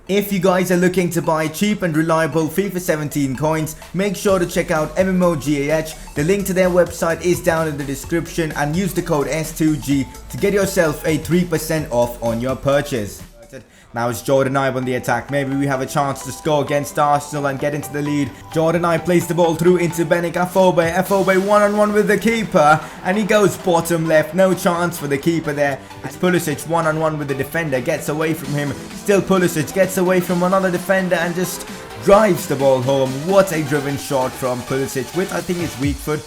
If you guys are looking to buy cheap and reliable FIFA 17 coins, make sure to check out MMOGAH. The link to their website is down in the description and use the code S2G to get yourself a 3% off on your purchase. Now it's Jordan Ibe on the attack. Maybe we have a chance to score against Arsenal and get into the lead. Jordan Ibe plays the ball through into Benik Afobe. Afobe one-on-one with the keeper. And he goes bottom left. No chance for the keeper there. It's Pulisic one-on-one with the defender. Gets away from him. Still Pulisic gets away from another defender and just drives the ball home. What a driven shot from Pulisic with, I think, his weak foot.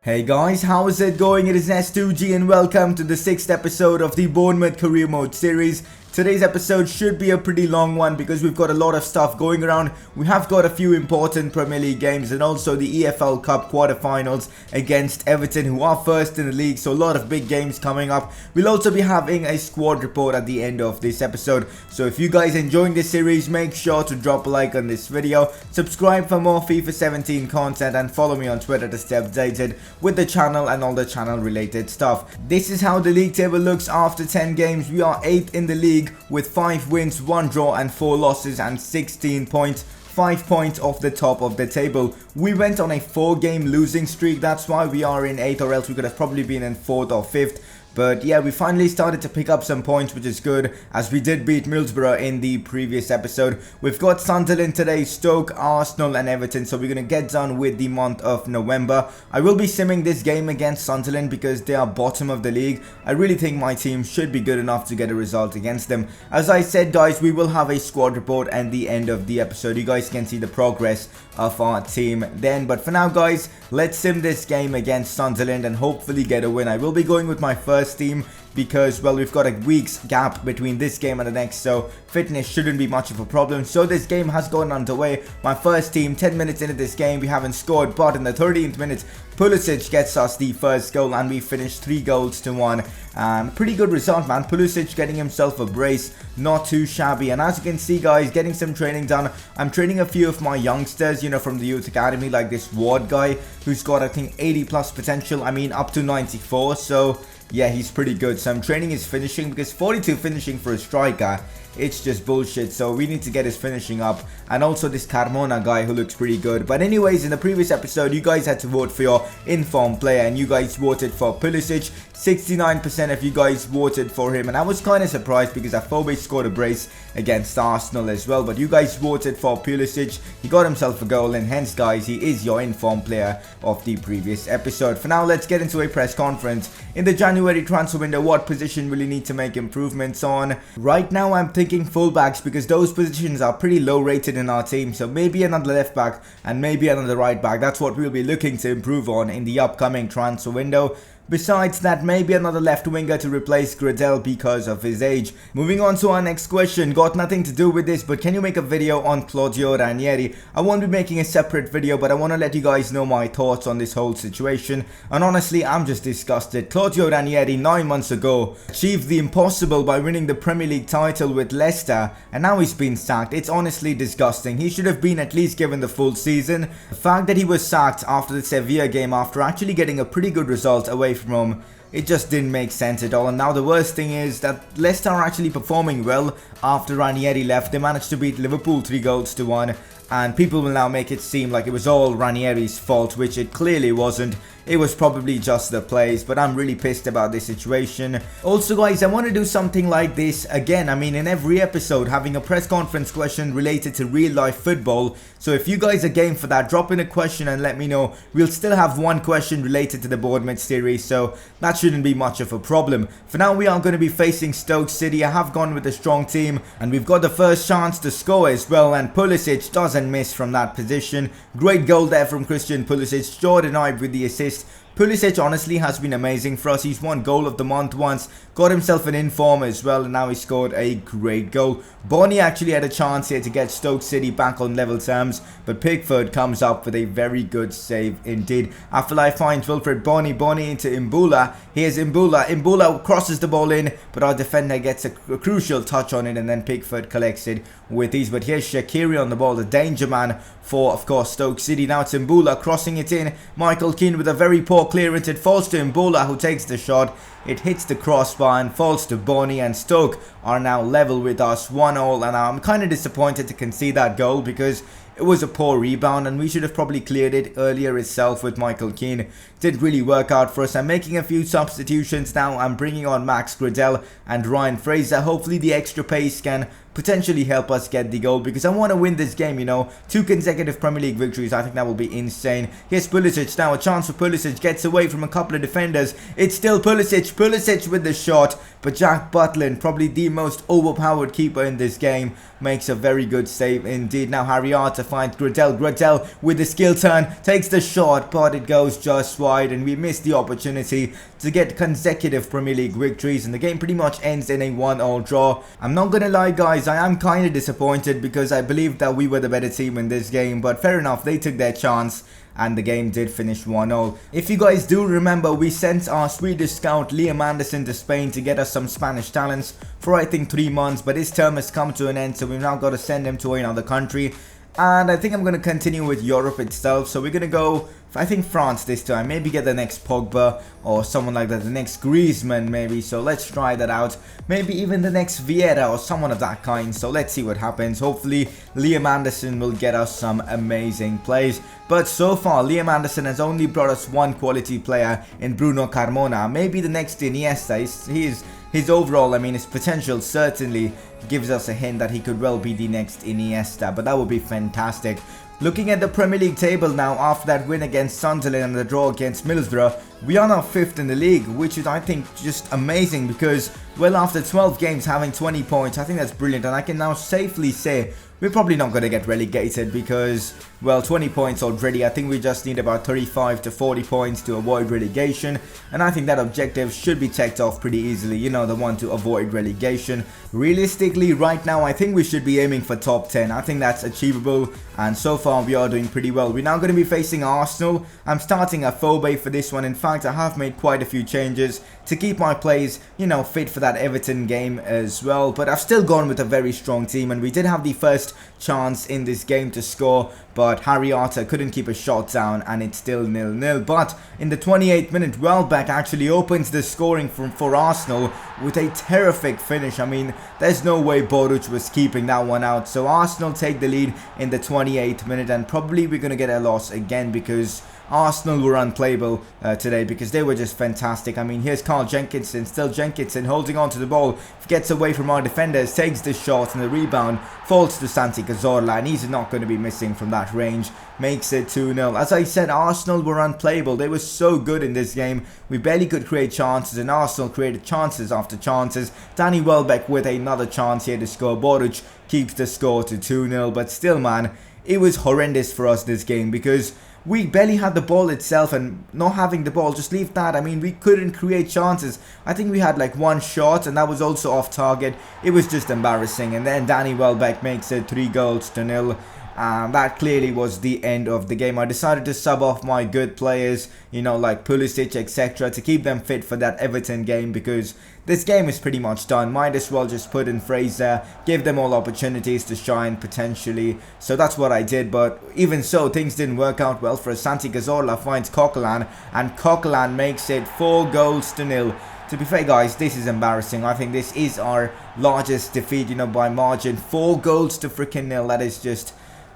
Hey guys, how is it going? It is S2G and welcome to the 6th episode of the Bournemouth Career Mode series. Today's episode should be a pretty long one because we've got a lot of stuff going around. We have got a few important Premier League games and also the EFL Cup quarterfinals against Everton, who are first in the league, so a lot of big games coming up. We'll also be having a squad report at the end of this episode. So if you guys are enjoying this series, make sure to drop a like on this video, subscribe for more FIFA 17 content and follow me on Twitter to stay updated with the channel and all the channel related stuff. This is how the league table looks after 10 games. We are 8th in the league with 5 wins, 1 draw and 4 losses and 16 points. 5 points off the top of the table. We went on a 4-game losing streak. That's why we are in 8th, or else we could have probably been in 4th or 5th. But yeah, we finally started to pick up some points, which is good, as we did beat Middlesbrough in the previous episode. We've got Sunderland today, Stoke, Arsenal and Everton, so we're going to get done with the month of November. I will be simming this game against Sunderland because they are bottom of the league. I really think my team should be good enough to get a result against them. As I said guys, we will have a squad report at the end of the episode. You guys can see the progress of our team then. But for now guys, let's sim this game against Sunderland and hopefully get a win. I will be going with my first team because, well, we've got a week's gap between this game and the next, so fitness shouldn't be much of a problem. So this game has gone underway. My first team, 10 minutes into this game, we haven't scored, but in the 13th minute, Pulisic gets us the first goal and we finished 3 goals to 1. Pretty good result, man. Pulisic getting himself a brace, not too shabby. And as you can see guys, getting some training done. I'm training a few of my youngsters, you know, from the youth academy, like this Ward guy who's got, I think, 80 plus potential. I mean, up to 94, so yeah, he's pretty good. So I'm training his finishing because 42 finishing for a striker, it's just bullshit. So we need to get his finishing up. And also this Carmona guy who looks pretty good. But anyways, in the previous episode, you guys had to vote for your informed player and you guys voted for Pulisic. 69% of you guys voted for him, and I was kind of surprised because Afobe scored a brace against Arsenal as well. But you guys voted for Pulisic. He got himself a goal, and hence guys, he is your informed player of the previous episode. For now, let's get into a press conference. In the January transfer window, what position will you need to make improvements on? Right now I'm thinking fullbacks because those positions are pretty low rated in our team. So maybe another left back and maybe another right back. That's what we'll be looking to improve on in the upcoming transfer window. Besides that, maybe another left winger to replace Gradel because of his age. Moving on to our next question. Got nothing to do with this, but can you make a video on Claudio Ranieri? I won't be making a separate video, but I want to let you guys know my thoughts on this whole situation. And honestly, I'm just disgusted. Claudio Ranieri 9 months ago achieved the impossible by winning the Premier League title with Leicester, and now he's been sacked. It's honestly disgusting. He should have been at least given the full season. The fact that he was sacked after the Sevilla game, after actually getting a pretty good result away from home, it just didn't make sense at all. And now the worst thing is that Leicester are actually performing well after Ranieri left. They managed to beat Liverpool 3 goals to 1, and people will now make it seem like it was all Ranieri's fault, which it clearly wasn't. It was probably just the plays, but I'm really pissed about this situation. Also guys, I want to do something like this again. I mean, in every episode, having a press conference question related to real life football. So if you guys are game for that, drop in a question and let me know. We'll still have one question related to the Bournemouth series, so that shouldn't be much of a problem. For now, we are going to be facing Stoke City. I have gone with a strong team, and we've got the first chance to score as well, and Pulisic doesn't miss from that position. Great goal there from Christian Pulisic. Jordan Ibe with the assist. Pulisic honestly has been amazing for us. He's won goal of the month once, got himself an inform as well, and now he scored a great goal. Bonnie actually had a chance here to get Stoke City back on level terms, but Pickford comes up with a very good save indeed. Afterlife finds Wilfred Bonnie into Imbula. Here's Imbula crosses the ball in, but our defender gets a crucial touch on it, and then Pickford collects it with ease. But here's Shaqiri on the ball, the danger man for, of course, Stoke City. Now it's Imbula crossing it in. Michael Keane with a very poor clearance. It falls to Imbula, who takes the shot. It hits the crossbar and falls to Bonnie, and Stoke are now level with us 1-1, and I'm kind of disappointed to concede that goal because it was a poor rebound and we should have probably cleared it earlier itself with Michael Keane. Didn't really work out for us. I'm making a few substitutions now. I'm bringing on Max Gradel and Ryan Fraser. Hopefully the extra pace can potentially help us get the goal because I want to win this game, you know. 2 consecutive Premier League victories. I think that will be insane. Here's Pulisic now. A chance for Pulisic. Gets away from a couple of defenders. It's still Pulisic. Pulisic with the shot. But Jack Butland, probably the most overpowered keeper in this game, makes a very good save indeed. Now Harry Arter finds Gradel. Gradel with the skill turn. Takes the shot, but it goes just wide, and we missed the opportunity to get consecutive Premier League victories, and the game pretty much ends in a 1-1 draw. I'm not gonna lie guys, I am kind of disappointed because I believed that we were the better team in this game, but fair enough, they took their chance and the game did finish 1-0. If you guys do remember, we sent our Swedish scout Liam Anderson to Spain to get us some Spanish talents for I think 3 months, but his term has come to an end, so we've now got to send him to another country. And I think I'm going to continue with Europe itself. So we're going to go, I think, France this time. Maybe get the next Pogba or someone like that. The next Griezmann maybe. So let's try that out. Maybe even the next Vieira or someone of that kind. So let's see what happens. Hopefully Liam Anderson will get us some amazing plays. But so far Liam Anderson has only brought us one quality player in Bruno Carmona. Maybe the next Iniesta. His overall, I mean, his potential certainly gives us a hint that he could well be the next Iniesta, but that would be fantastic. Looking at the Premier League table now, after that win against Sunderland and the draw against Middlesbrough, we are now 5th in the league, which is, I think, just amazing because, well, after 12 games having 20 points, I think that's brilliant, and I can now safely say we're probably not going to get relegated because, well, 20 points already. I think we just need about 35 to 40 points to avoid relegation, and I think that objective should be checked off pretty easily, you know, the one to avoid relegation. Realistically, right now, I think we should be aiming for top 10. I think that's achievable, and so far we are doing pretty well. We're now going to be facing Arsenal. I'm starting a Phobe for this one. In fact, I have made quite a few changes to keep my plays, you know, fit for that Everton game as well, but I've still gone with a very strong team, and we did have the first chance in this game to score, but Harry Arter couldn't keep a shot down, and it's still 0-0. But in the 28th minute, Welbeck actually opens the scoring for Arsenal with a terrific finish. I mean, there's no way Boruc was keeping that one out. So Arsenal take the lead in the 28th minute, and probably we're going to get a loss again because Arsenal were unplayable today because they were just fantastic. I mean, here's Carl Jenkinson, still Jenkinson holding on to the ball, gets away from our defenders, takes the shot, and the rebound falls to Santi Cazorla, and he's not going to be missing from that range. Makes it 2-0. As I said, Arsenal were unplayable. They were so good in this game. We barely could create chances, and Arsenal created chances after chances. Danny Welbeck with another chance here to score. Boruc keeps the score to 2-0, but still, man, it was horrendous for us this game because we barely had the ball itself, and not having the ball, just leave that. I mean, we couldn't create chances. I think we had like one shot, and that was also off target. It was just embarrassing. And then Danny Welbeck makes it 3-0. That clearly was the end of the game. I decided to sub off my good players, you know, like Pulisic, etc., to keep them fit for that Everton game because this game is pretty much done. Might as well just put in Fraser, give them all opportunities to shine potentially. So that's what I did, but even so, things didn't work out well for us. Santi Cazorla finds Coquelin, and Coquelin makes it 4-0. To be fair, guys, this is embarrassing. I think this is our largest defeat, you know, by margin. 4 goals to freaking nil. That is just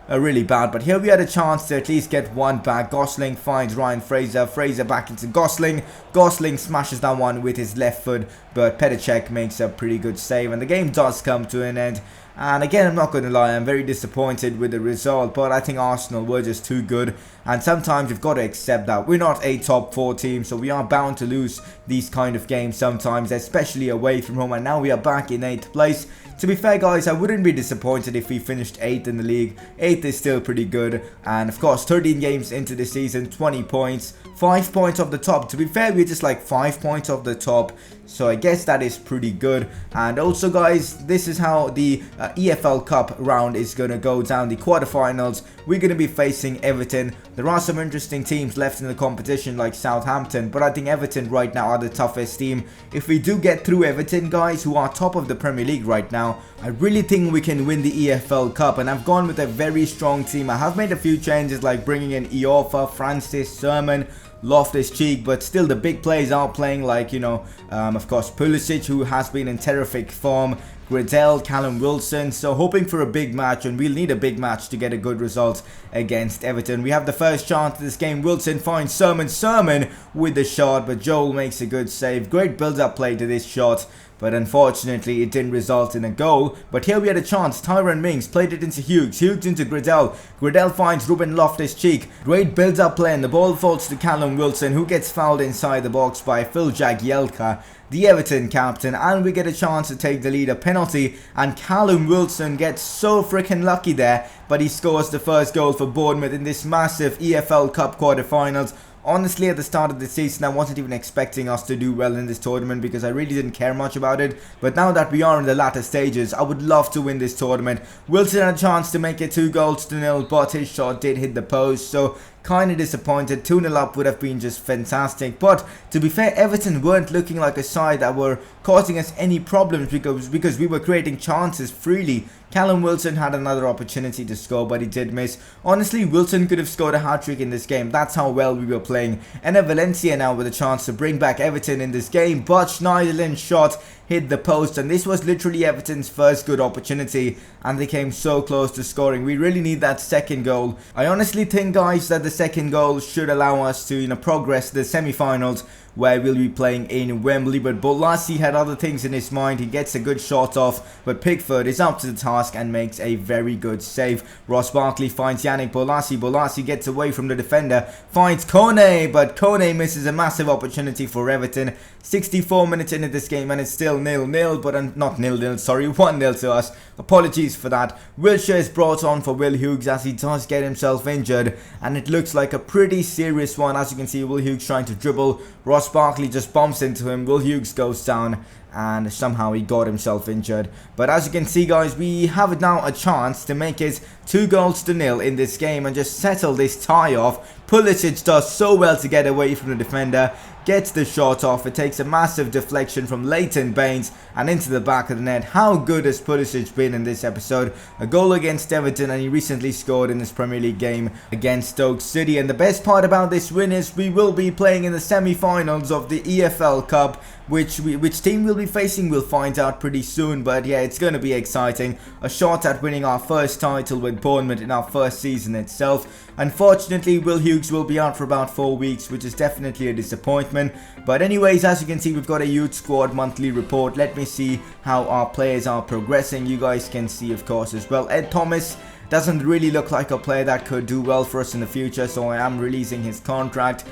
really bad, but here we had a chance to at least get one back. Gosling finds Ryan Fraser. Fraser back into Gosling. Gosling smashes that one with his left foot, but Petr Cech makes a pretty good save, and the game does come to an end. And again, I'm not going to lie, I'm very disappointed with the result, but I think Arsenal were just too good. and sometimes you've got to accept that we're not a top 4 team, so we are bound to lose these kind of games sometimes, especially away from home. And now we are back in 8th place. To be fair, guys, I wouldn't be disappointed if we finished 8th in the league. 8th is still pretty good, and of course 13 games into the season, 20 points, 5 points off the top. To be fair, we're just like 5 points off the top, so I guess that is pretty good. And also, guys, this is how the EFL Cup round is going to go down. The quarterfinals, we're going to be facing Everton. There are some interesting teams left in the competition like Southampton, but I think Everton right now are the toughest team. If we do get through Everton, guys, who are top of the Premier League right now, I really think we can win the EFL Cup, and I've gone with a very strong team. I have made a few changes like bringing in Iorfa, Francis, Sermon, Loftus-Cheek, but still the big players are playing, like, you know, of course Pulisic, who has been in terrific form, Gradel, Callum Wilson. So hoping for a big match, and we'll need a big match to get a good result against Everton. We have the first chance of this game. Wilson finds Sermon with the shot, but Joel makes a good save. Great build-up play to this shot, but unfortunately it didn't result in a goal. But here we had a chance. Tyrone Mings played it into Hughes into Gradel. Gradel finds Ruben Loftus-Cheek. Great build-up play, and the ball falls to Callum Wilson, who gets fouled inside the box by Phil Jagielka, the Everton captain, and we get a chance to take the lead. A penalty, and Callum Wilson gets so freaking lucky there, but he scores the first goal for Bournemouth in this massive EFL Cup quarterfinals. Honestly, at the start of the season, I wasn't even expecting us to do well in this tournament because I really didn't care much about it. But now that we are in the latter stages, I would love to win this tournament. Wilson had a chance to make it 2-0, but his shot did hit the post, so kind of disappointed. 2-0 up would have been just fantastic. But to be fair, Everton weren't looking like a side that were causing us any problems because we were creating chances freely. Callum Wilson had another opportunity to score, but he did miss. Honestly, Wilson could have scored a hat-trick in this game. That's how well we were playing. And Valencia now with a chance to bring back Everton in this game, but Schneiderlin's shot hit the post, and this was literally Everton's first good opportunity, and they came so close to scoring. We really need that second goal. I honestly think, guys, that the second goal should allow us to, you know, progress to the semi-finals, where we'll be playing in Wembley. But Bolasie had other things in his mind. He gets a good shot off, but Pickford is up to the task and makes a very good save. Ross Barkley finds Yannick Bolasie. Bolasie gets away from the defender, finds Kone, but Kone misses a massive opportunity for Everton. 64 minutes into this game, and it's still 0-0, but not 0-0, sorry, 1-0 to us. Apologies for that. Wilshere is brought on for Will Hughes as he does get himself injured, and it looks like a pretty serious one. As you can see, Will Hughes trying to dribble. Ross Barkley just bumps into him. Will Hughes goes down, and somehow he got himself injured. But as you can see, guys, we have now a chance to make it 2-0 in this game and just settle this tie off. Pulisic does so well to get away from the defender, gets the shot off. It takes a massive deflection from Leighton Baines and into the back of the net. How good has Pulisic been in this episode? A goal against Everton, and he recently scored in this Premier League game against Stoke City. And the best part about this win is we will be playing in the semi-finals of the EFL Cup. Which team we'll be facing, we'll find out pretty soon. But yeah, it's going to be exciting. A shot at winning our first title with Bournemouth in our first season itself. Unfortunately, Will Hughes will be out for about 4 weeks, which is definitely a disappointment. But anyways, as you can see, we've got a youth squad monthly report. Let me see how our players are progressing. You guys can see, of course, as well. Ed Thomas doesn't really look like a player that could do well for us in the future, so I am releasing his contract.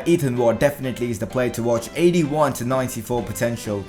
Ethan Ward definitely is the player to watch. 81 to 94 potential.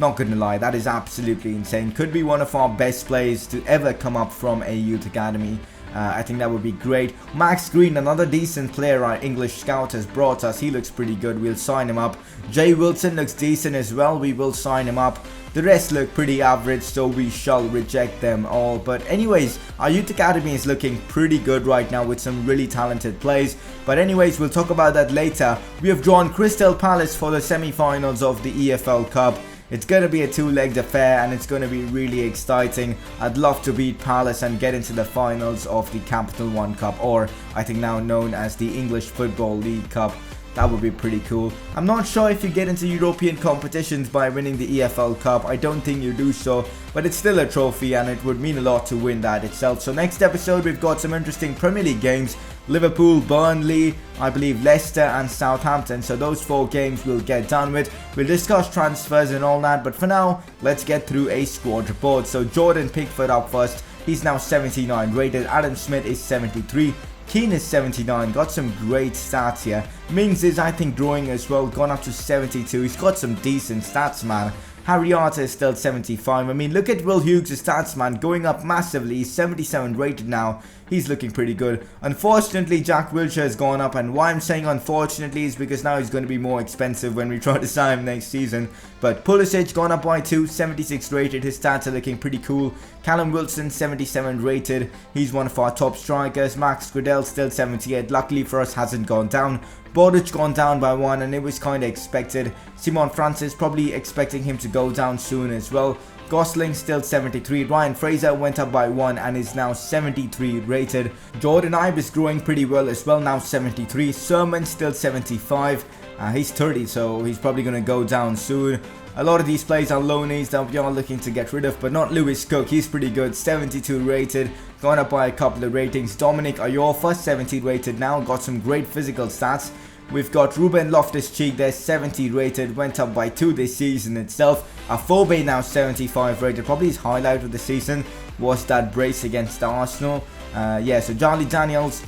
Not gonna lie, that is absolutely insane. Could be one of our best players to ever come up from a youth academy. I think that would be great. Max Green, another decent player our English scout has brought us. He looks pretty good. We'll sign him up. Jay Wilson looks decent as well. We will sign him up. The rest look pretty average, so we shall reject them all. But anyways, our youth academy is looking pretty good right now with some really talented players. But anyways, we'll talk about that later. We have drawn Crystal Palace for the semi-finals of the EFL Cup. It's going to be a two-legged affair, and it's going to be really exciting. I'd love to beat Palace and get into the finals of the Capital One Cup, or I think now known as the English Football League Cup. That would be pretty cool. I'm not sure if you get into European competitions by winning the EFL Cup. I don't think you do so, but it's still a trophy and it would mean a lot to win that itself. So next episode, we've got some interesting Premier League games. Liverpool, Burnley, I believe Leicester and Southampton. So those 4 games we'll get done with. We'll discuss transfers and all that, but for now, let's get through a squad report. So Jordan Pickford up first. He's now 79 rated. Adam Smith is 73. Keane is 79, got some great stats here. Mings is, I think, growing as well, gone up to 72. He's got some decent stats, man. Harry Arter is still 75. I mean, look at Will Hughes' stats, man, going up massively. He's 77 rated now. He's looking pretty good. Unfortunately, Jack Wilshere has gone up, and why I'm saying unfortunately is because now he's going to be more expensive when we try to sign him next season. But Pulisic gone up by 2, 76 rated. His stats are looking pretty cool. Callum Wilson, 77 rated. He's one of our top strikers. Max Gradel still 78. Luckily for us, hasn't gone down. Bodic gone down by 1, and it was kind of expected. Simon Francis, probably expecting him to go down soon as well. Gosling still 73. Ryan Fraser went up by 1 and is now 73 rated. Jordan Ibe is growing pretty well as well, now 73. Sermon still 75. He's 30, so he's probably going to go down soon. A lot of these players are loanies that we are looking to get rid of, but not Lewis Cook. He's pretty good, 72 rated, gone up by a couple of ratings. Dominic Ayorfa, 70 rated now, got some great physical stats. We've got Ruben Loftus-Cheek there, 70 rated, went up by 2 this season itself. Afobe now 75 rated. Probably his highlight of the season was that brace against Arsenal. Yeah, so Charlie Daniels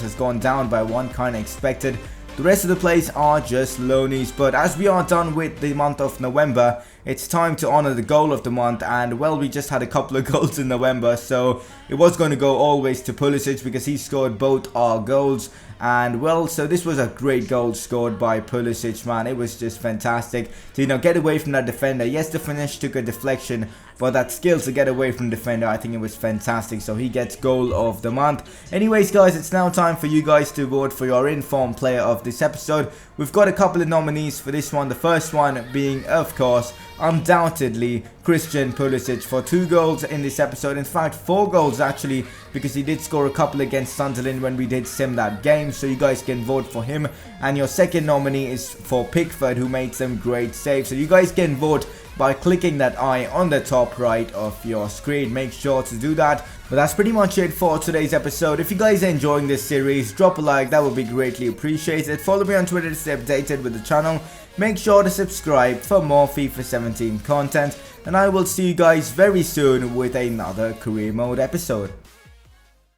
has gone down by 1, kind of expected. The rest of the players are just loanies, but as we are done with the month of November, it's time to honor the goal of the month. And well, we just had a couple of goals in November, so it was going to go always to Pulisic because he scored both our goals. And well, so this was a great goal scored by Pulisic, man. It was just fantastic to, you know, get away from that defender. Yes, the finish took a deflection, but that skill to get away from the defender, I think it was fantastic. So he gets goal of the month. Anyways, guys, it's now time for you guys to vote for your informed player of this episode. We've got a couple of nominees for this one. The first one being, of course, undoubtedly Christian Pulisic for 2 goals in this episode. In fact, 4 goals actually, because he did score a couple against Sunderland when we did sim that game. So you guys can vote for him. And your second nominee is for Pickford, who made some great saves. So you guys can vote by clicking that eye on the top right of your screen. Make sure to do that. But that's pretty much it for today's episode. If you guys are enjoying this series, drop a like, that would be greatly appreciated. Follow me on Twitter to stay updated with the channel. Make sure to subscribe for more FIFA 17 content. And I will see you guys very soon with another career mode episode.